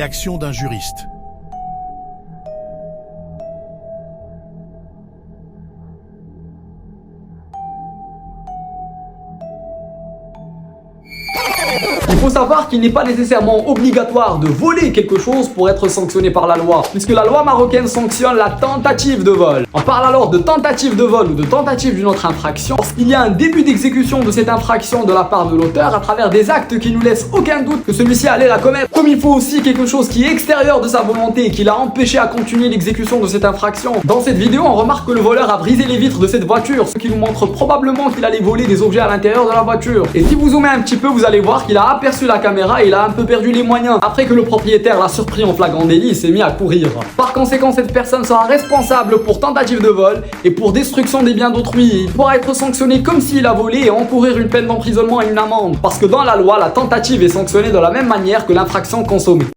Réaction d'un juriste. Il faut savoir qu'il n'est pas nécessairement obligatoire de voler quelque chose pour être sanctionné par la loi, puisque la loi marocaine sanctionne la tentative de vol. On parle alors de tentative de vol ou de tentative d'une autre infraction lorsqu'il y a un début d'exécution de cette infraction de la part de l'auteur à travers des actes qui nous laissent aucun doute que celui-ci allait la commettre. Comme il faut aussi quelque chose qui est extérieur de sa volonté et qui l'a empêché à continuer l'exécution de cette infraction. Dans cette vidéo, on remarque que le voleur a brisé les vitres de cette voiture, ce qui nous montre probablement qu'il allait voler des objets à l'intérieur de la voiture. Et si vous zoomez un petit peu, vous allez voir qu'il a aperçu la caméra et il a un peu perdu les moyens. Après que le propriétaire l'a surpris en flagrant délit, il s'est mis à courir. Par conséquent, cette personne sera responsable pour tentative de vol et pour destruction des biens d'autrui. Il pourra être sanctionné comme s'il a volé et encourir une peine d'emprisonnement et une amende. Parce que dans la loi, la tentative est sanctionnée de la même manière que l'infraction consommée.